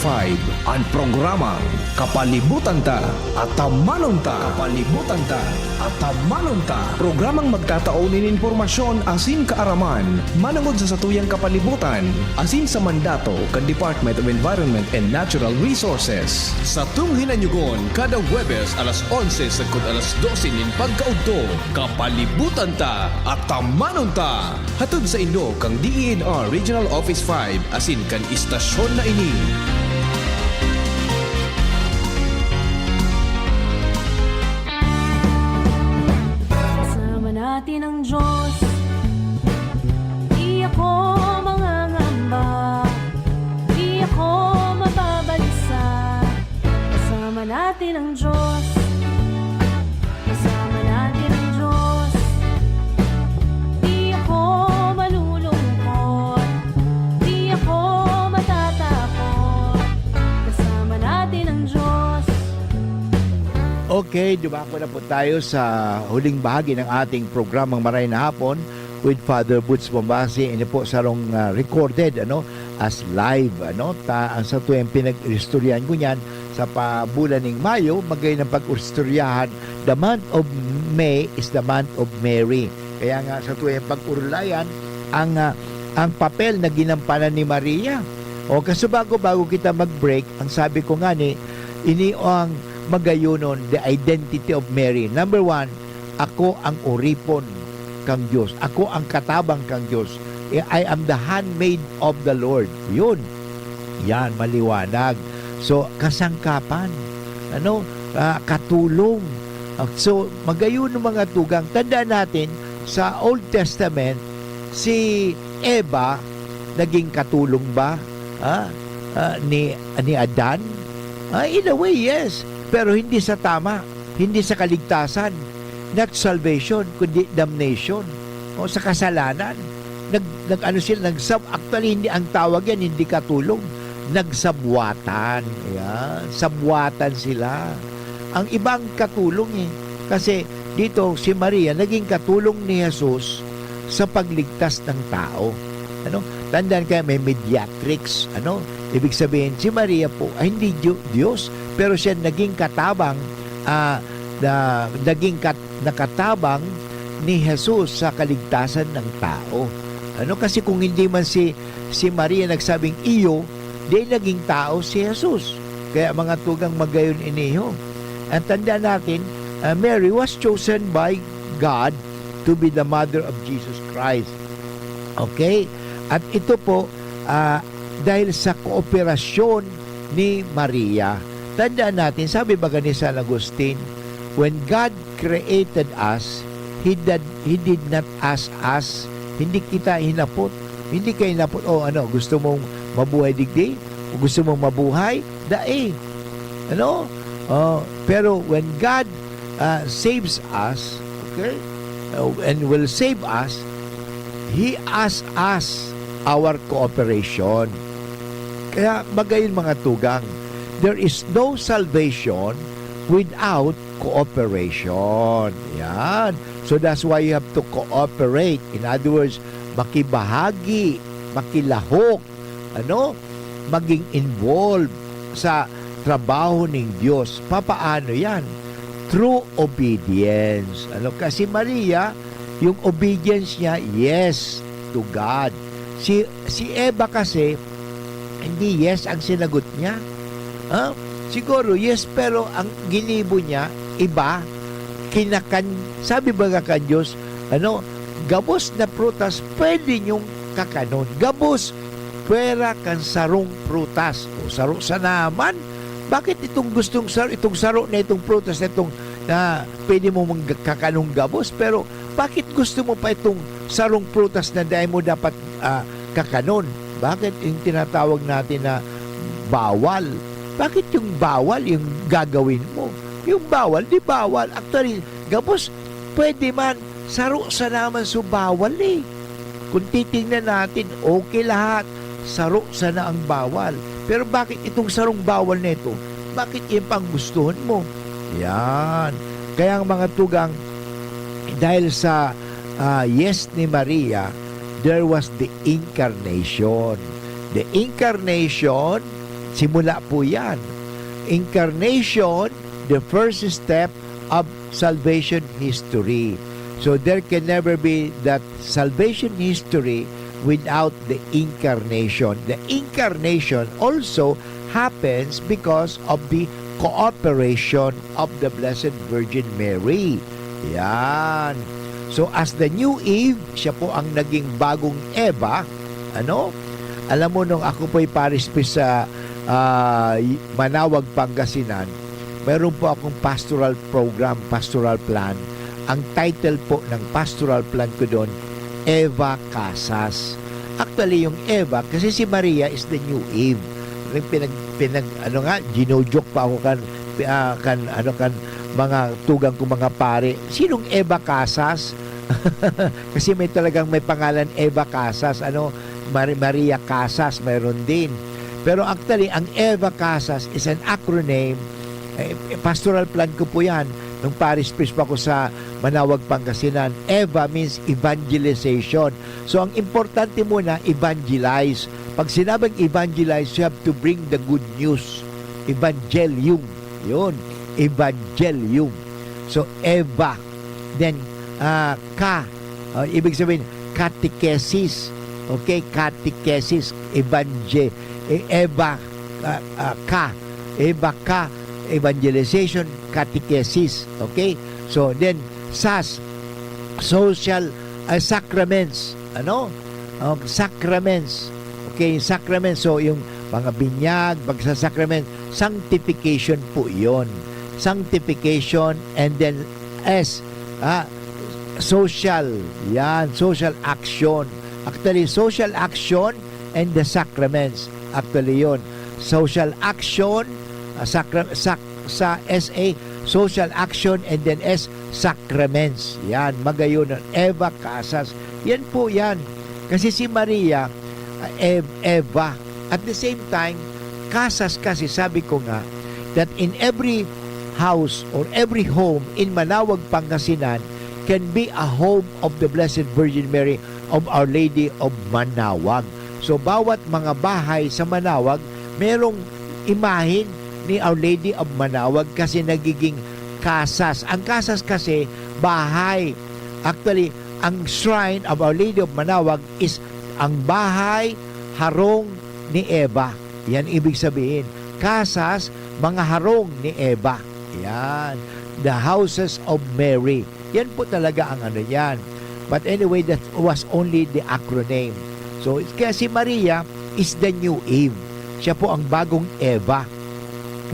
ang programang Kapalibutan Ta at Tamanon Ta. Programang magtataunin informasyon asin kaaraman, manangod sa satuyang kapalibutan, asin sa mandato kan Department of Environment and Natural Resources. Sa tunghinanyugon, kada Huwebes alas 11 sagkod alas 12 nin pagkaudto, Kapalibutan Ta at Tamanon Ta. Hatod sa Indo kang DENR Regional Office 5 asin kan istasyon na ini. Kasama natin ang Diyos, di ako mangangamba, di ako mababalisa. Kasama natin ang Diyos, kasama natin ang Diyos. Di ako malulungkot, di ako matatakot. Kasama natin ang Diyos. Okay, dumako na po tayo sa huling bahagi ng ating programang Maray na Hapon with Father Butch Bombasi. Ito po sarong recorded as live. Ang sa tuwing pinag-istoryahan ko niyan sa bulan ng Mayo, magay ng pag-istoryahan. The month of May is the month of Mary. Kaya nga sa tuwing pag-urulayan, ang papel na ginampanan ni Maria. O kasi bago kita mag-break, ang sabi ko nga ini ang magayunon, the identity of Mary. Number 1, ako ang uripon kang Diyos. Ako ang katabang kang Diyos. I am the handmaid of the Lord. Yun. Yan, maliwanag. So, kasangkapan. Katulong. So, magayon ng mga tugang. Tandaan natin, sa Old Testament, si Eva, naging katulong ba ni Adan? In a way, yes. Pero hindi sa tama, hindi sa kaligtasan, not salvation, kundi damnation. O sa kasalanan, actually hindi ang tawag yan, hindi katulong, nagsabwatan. Ayan, sabwatan sila. Ang ibang katulong kasi dito si Maria naging katulong ni Jesus sa pagligtas ng tao. Tandaan kayo, may mediatrix. Ibig sabihin, si Maria po ay hindi Diyos, pero siya naging katabang, nakatabang ni Jesus sa kaligtasan ng tao. Kasi kung hindi man si Maria nagsabing iyo, di naging tao si Jesus. Kaya mga tugang magayon iniho. At tandaan natin, Mary was chosen by God to be the mother of Jesus Christ. Okay? At ito po, dahil sa kooperasyon ni Maria, Tandaan natin, sabi ba ni San Agustin, when God created us, He did not ask us, hindi kita hinapot. Hindi kayo hinapot, gusto mong mabuhay digdi? O gusto mong mabuhay? Dae. Pero when God saves us, okay, and will save us, He asks us our cooperation. Kaya magayon mga tugang, there is no salvation without cooperation. Yan. So that's why you have to cooperate. In other words, makibahagi, makilahok, maging involved sa trabaho ng Diyos. Papaano yan? Through obedience. Kasi Maria, yung obedience niya, yes to God. Si Eva kasi, hindi yes ang sinagot niya. Siguro yes, pero ang ginibo niya iba. Sabi ba ka Diyos, gabos na prutas pwede niyong kakanon. Gabos, pwera kan sarong prutas. O saro sa naman. Bakit itong gustong saro, itong saro na itong prutas na itong pwede mo kakanong gabos, pero bakit gusto mo pa itong sarong prutas na dahil mo dapat kakanon? Bakit yung tinatawag natin na bawal? Bakit yung bawal yung gagawin mo? Yung bawal, di bawal. Actually, gabos, pwede man. Saro sa naman so bawal eh. Kung titingnan natin, okay lahat. Saro sana ang bawal. Pero bakit itong sarong bawal na ito? Bakit yung pang gustuhan mo? Yan. Kaya ang mga tugang, dahil sa yes ni Maria, there was the incarnation. The incarnation, simula po yan. Incarnation, the first step of salvation history. So there can never be that salvation history without the incarnation. The incarnation also happens because of the cooperation of the Blessed Virgin Mary. Yan. So as the new Eve, siya po ang naging bagong Eva. Alam mo, nung ako po'y parispis sa Manawag, Pangasinan, mayroon po akong pastoral program, pastoral plan. Ang title po ng pastoral plan ko doon, Eva Casas. Actually, yung Eva, kasi si Maria is the new Eve. Ginojoke pa ako mga tugang ko mga pare. Sinong Eva Casas? Kasi may pangalan Eva Casas, Maria Casas, mayroon din. Pero actually, ang Eva Casas is an acronym. Pastoral plan ko po yan. Nung parish priest pa ako sa Manawag, Pangasinan, Eva means evangelization. So, ang importante muna, evangelize. Pag sinabing evangelize, you have to bring the good news. Evangelium. Yun. Evangelium. So, Eva. Then, ibig sabihin, catechesis. Okay? Catechesis. Eva, Eva, evangelization, catechesis. Okay? So, then, social sacraments. Sacraments. Okay, sacraments. So, yung mga binyag, pagsasakrament, sanctification po yon. Sanctification, and then social. Yan, social action. Actually, social action and the sacraments. Actually, yon. Social action, sa SA, social action, and then sacraments. Yan, magayon. Eva Casas. Yan po yan. Kasi si Maria, Eva. At the same time, Casas kasi, sabi ko nga, that in every house or every home in Manawag, Pangasinan can be a home of the Blessed Virgin Mary of Our Lady of Manawag. So, bawat mga bahay sa Manawag, merong imahin ni Our Lady of Manawag kasi nagiging kasas. Ang kasas kasi, bahay. Actually, ang shrine of Our Lady of Manawag is ang bahay, harong ni Eva. Yan ibig sabihin. Kasas, mga harong ni Eva. Yan. The houses of Mary. Yan po talaga ang yan. But anyway, that was only the acronym. So, kaya si Maria is the new Eve. Siya po ang bagong Eva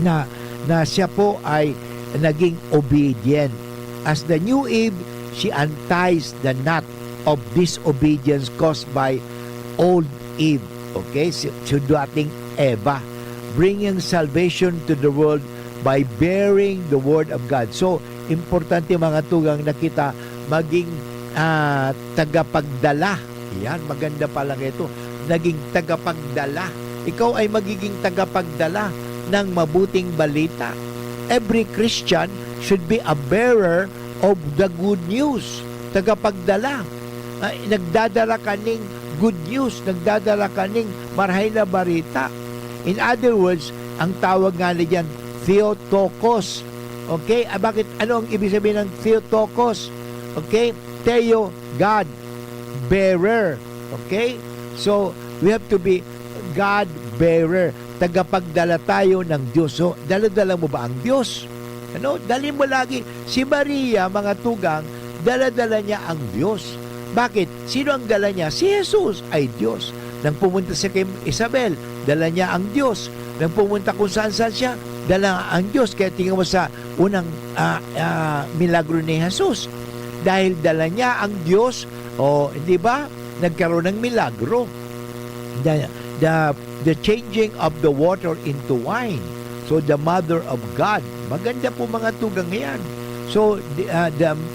na na siya po ay naging obedient. As the new Eve, she unties the knot of disobedience caused by old Eve. Okay? Si dating Eva, bringing salvation to the world by bearing the Word of God. So, importante mga tugang na kita maging tagapagdala. Yan, maganda pala ito. Naging tagapagdala. Ikaw ay magiging tagapagdala ng mabuting balita. Every Christian should be a bearer of the good news. Tagapagdala. Nagdadala ka ng good news. Nagdadala ka ng marahay na balita. In other words, ang tawag nga niyan, Theotokos. Okay? Bakit? Ano ang ibig sabihin ng Theotokos? Okay? Theo, God. Bearer. Okay? So, we have to be God bearer. Tagapagdala tayo ng Diyos. So, dala-dala mo ba ang Diyos? Ano? Dali mo lagi. Si Maria, mga tugang, dala-dala niya ang Diyos. Bakit? Sino ang dala niya? Si Jesus ay Diyos. Nang pumunta siya kay Isabel, dala niya ang Diyos. Nang pumunta kung saan-saan siya, dala ang Diyos. Kaya tingnan mo sa unang milagro ni Jesus. Dahil dala niya ang Diyos, di ba? Nagkaroon ng milagro. The changing of the water into wine. So the mother of God. Maganda po mga tugang yan. So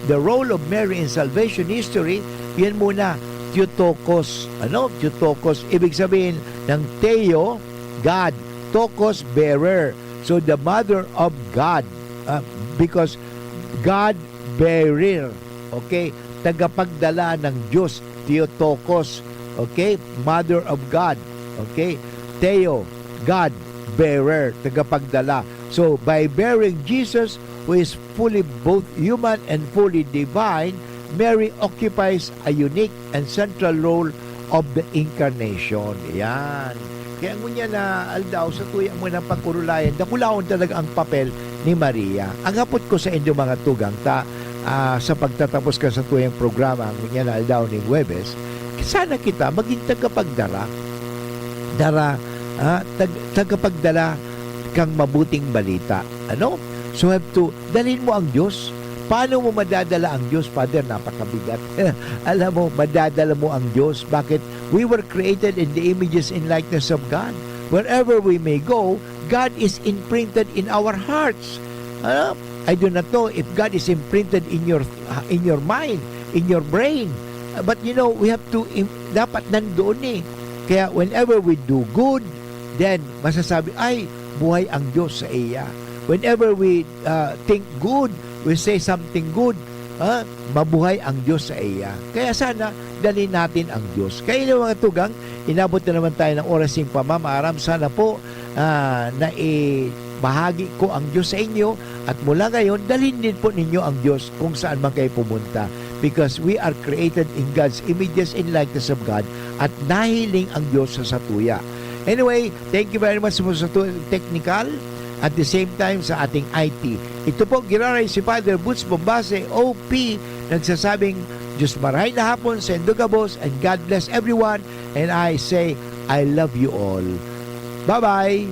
the role of Mary in salvation history, yan muna, Theotokos. Ano? Theotokos. Ibig sabihin ng Theo, God. Tokos, bearer. So the mother of God. Because God bearer. Okay? Tagapagdala ng Diyos. Theotokos. Okay? Mother of God. Okay? Theo, God, bearer, tagapagdala. So, by bearing Jesus, who is fully both human and fully divine, Mary occupies a unique and central role of the Incarnation. Yan. Kaya ngunya na aldaw sa tuya mo ng pagkurulayan, dakulaon talaga ang papel ni Maria. Ang hapot ko sa inyo mga tugang, sa pagtatapos ka sa tuyang programa, ngunya na aldaw ni Huwebes, sana kita maging tagapagdala. Tagapagdala kang mabuting balita. Ano? So have to, dalhin mo ang Diyos. Paano mo madadala ang Diyos? Father, napakabigat. Alam mo, madadala mo ang Diyos. Bakit? We were created in the images and likeness of God. Wherever we may go, God is imprinted in our hearts. I do not know if God is imprinted in your mind, in your brain. But you know, we have to, dapat nandoon eh. Kaya whenever we do good, then masasabi, ay, buhay ang Diyos sa iya. Whenever we think good, we say something good, mabuhay ang Diyos sa iya. Kaya sana, dalhin natin ang Diyos. Kaya yung mga tugang, inabot na naman tayo ng oras ng pamamaram. Sana po, na bahagi ko ang Diyos sa inyo at mula ngayon, dalhin din po ninyo ang Diyos kung saan man kayo pumunta. Because we are created in God's images and likeness of God at nahiling ang Diyos sa satuya. Anyway, thank you very much sa technical at the same time sa ating IT. Ito po, giraray si Father Boots Bombase, OP, nagsasabing, Diyos maray na hapon sa Indugabos and God bless everyone and I say, I love you all. Bye-bye!